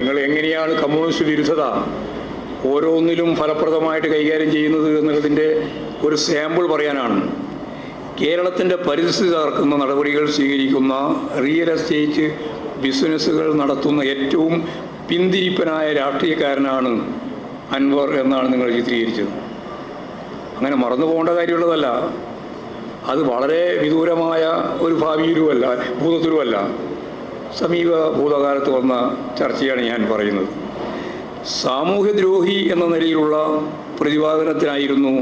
നിങ്ങൾ എങ്ങനെയാണ് കമ്മ്യൂണിസ്റ്റ് വിരുദ്ധത ഓരോന്നിലും ഫലപ്രദമായിട്ട് കൈകാര്യം ചെയ്യുന്നത് എന്നുള്ളതിൻ്റെ ഒരു സാമ്പിൾ പറയാനാണ്. കേരളത്തിൻ്റെ പരിസ്ഥിതി തകർക്കുന്ന നടപടികൾ സ്വീകരിക്കുന്ന റിയൽ എസ്റ്റേറ്റ് ബിസിനസ്സുകൾ നടത്തുന്ന ഏറ്റവും പിന്തിരിപ്പനായ രാഷ്ട്രീയക്കാരനാണ് അൻവർ എന്നാണ് നിങ്ങൾ ചിത്രീകരിച്ചത്. അങ്ങനെ മറന്നു പോകേണ്ട കാര്യമുള്ളതല്ല. അത് വളരെ വിദൂരമായ ഒരു ഭാവിയിലുമല്ല, ഭൂതത്തിലുമല്ല, സമീപ ഭൂതകാലത്ത് വന്ന ചർച്ചയാണ് ഞാൻ പറയുന്നത്. സാമൂഹ്യദ്രോഹി എന്ന നിലയിലുള്ള പ്രതിപാദനത്തിനായിരുന്നു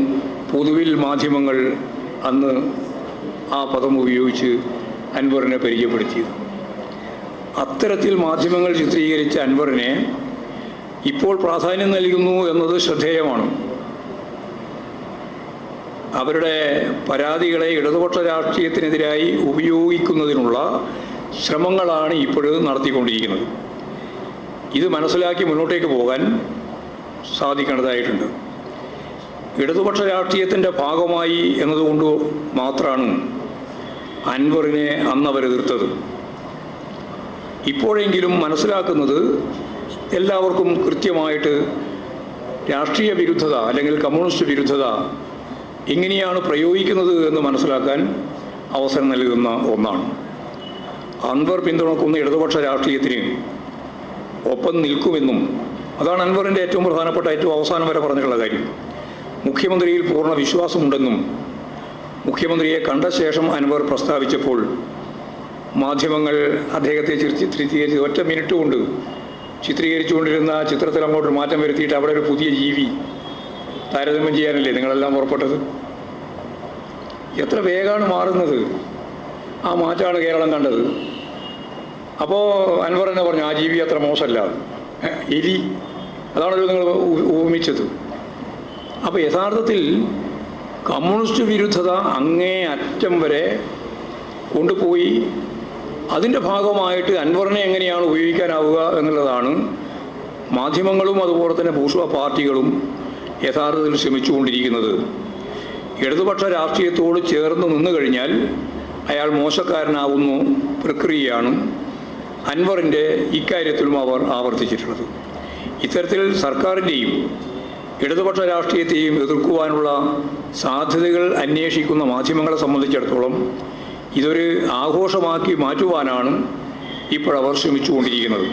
പൊതുവിൽ മാധ്യമങ്ങൾ അന്ന് ആ പദം ഉപയോഗിച്ച് അൻവറിനെ പരിചയപ്പെടുത്തിയത്. അത്തരത്തിൽ മാധ്യമങ്ങൾ ചിത്രീകരിച്ച അൻവറിനെ ഇപ്പോൾ പ്രാധാന്യം നൽകുന്നു എന്നത് ശ്രദ്ധേയമാണ്. അവരുടെ പരാതികളെ ഇടതുപക്ഷ രാഷ്ട്രീയത്തിനെതിരായി ഉപയോഗിക്കുന്നതിനുള്ള ശ്രമങ്ങളാണ് ഇപ്പോഴും നടത്തിക്കൊണ്ടിരിക്കുന്നത്. ഇത് മനസ്സിലാക്കി മുന്നോട്ടേക്ക് പോകാൻ സാധിക്കേണ്ടതായിട്ടുണ്ട്. ഇടതുപക്ഷ രാഷ്ട്രീയത്തിൻ്റെ ഭാഗമായി എന്നതുകൊണ്ട് മാത്രമാണ് അൻവറിനെ അന്ന് അവർ എതിർത്തത്. ഇപ്പോഴെങ്കിലും മനസ്സിലാക്കുന്നത് എല്ലാവർക്കും കൃത്യമായിട്ട് രാഷ്ട്രീയ വിരുദ്ധത അല്ലെങ്കിൽ കമ്മ്യൂണിസ്റ്റ് വിരുദ്ധത എങ്ങനെയാണ് പ്രയോഗിക്കുന്നത് എന്ന് മനസ്സിലാക്കാൻ അവസരം നൽകുന്ന ഒന്നാണ്. അൻവർ പിന്തുണക്കുന്ന ഇടതുപക്ഷ രാഷ്ട്രീയത്തിന് ഒപ്പം നിൽക്കുമെന്നും അതാണ് അൻവറിൻ്റെ ഏറ്റവും പ്രധാനപ്പെട്ട ഏറ്റവും അവസാനം വരെ പറഞ്ഞിട്ടുള്ള കാര്യം. മുഖ്യമന്ത്രിയിൽ പൂർണ്ണ വിശ്വാസമുണ്ടെന്നും മുഖ്യമന്ത്രിയെ കണ്ട ശേഷം അൻവർ പ്രസ്താവിച്ചപ്പോൾ മാധ്യമങ്ങൾ അദ്ദേഹത്തെ ചിത്രീകരിച്ച് ഒറ്റ മിനിറ്റ് കൊണ്ട് ചിത്രീകരിച്ചുകൊണ്ടിരുന്ന ചിത്രത്തിൽ അങ്ങോട്ട് മാറ്റം വരുത്തിയിട്ട് അവിടെ ഒരു പുതിയ ജീവി താരതമ്യം ചെയ്യാനല്ലേ നിങ്ങളെല്ലാം പുറപ്പെട്ടത്? എത്ര വേഗമാണ് മാറുന്നത്! ആ മാറ്റമാണ് കേരളം കണ്ടത്. അപ്പോൾ അൻവർ തന്നെ പറഞ്ഞു ആ ജീവി അത്ര മോശമല്ല, എലി, അതാണല്ലോ നിങ്ങൾ ഉപമിച്ചത്. അപ്പോൾ യഥാർത്ഥത്തിൽ കമ്മ്യൂണിസ്റ്റ് വിരുദ്ധത അങ്ങേ അറ്റം വരെ കൊണ്ടുപോയി അതിൻ്റെ ഭാഗമായിട്ട് അൻവറിനെ എങ്ങനെയാണ് ഉപയോഗിക്കാനാവുക എന്നുള്ളതാണ് മാധ്യമങ്ങളും അതുപോലെ തന്നെ ബൂർഷ്വാ പാർട്ടികളും യഥാർത്ഥത്തിൽ ശ്രമിച്ചുകൊണ്ടിരിക്കുന്നത്. ഇടതുപക്ഷ രാഷ്ട്രീയത്തോട് ചേർന്ന് നിന്നു കഴിഞ്ഞാൽ അയാൾ മോശക്കാരനാവുന്ന പ്രക്രിയയാണ് അൻവറിൻ്റെ ഇക്കാര്യത്തിലും അവർ ആവർത്തിച്ചിട്ടുള്ളത്. ഇത്തരത്തിൽ സർക്കാരിൻ്റെയും ഇടതുപക്ഷ രാഷ്ട്രീയത്തെയും എതിർക്കുവാനുള്ള സാധ്യതകൾ അന്വേഷിക്കുന്ന മാധ്യമങ്ങളെ സംബന്ധിച്ചിടത്തോളം ഇതൊരു ആഘോഷമാക്കി മാറ്റുവാനാണ് ഇപ്പോഴവർ ശ്രമിച്ചുകൊണ്ടിരിക്കുന്നത്.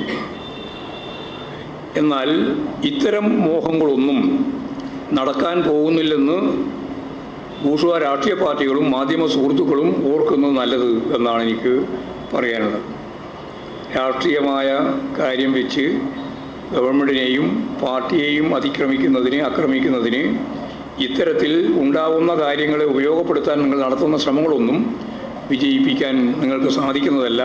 എന്നാൽ ഇത്തരം മോഹങ്ങളൊന്നും നടക്കാൻ പോകുന്നില്ലെന്ന് ബൂർഷ്വാ രാഷ്ട്രീയ പാർട്ടികളും മാധ്യമ സുഹൃത്തുക്കളും ഓർക്കുന്നത് നല്ലത് എന്നാണ് എനിക്ക് പറയാനുള്ളത്. രാഷ്ട്രീയമായ കാര്യം വെച്ച് ഗവൺമെൻറ്റിനെയും പാർട്ടിയെയും ആക്രമിക്കുന്നതിന് ഇത്തരത്തിൽ ഉണ്ടാവുന്ന കാര്യങ്ങളെ ഉപയോഗപ്പെടുത്താൻ നിങ്ങൾ നടത്തുന്ന ശ്രമങ്ങളൊന്നും വിജയിപ്പിക്കാൻ നിങ്ങൾക്ക് സാധിക്കുന്നതല്ല.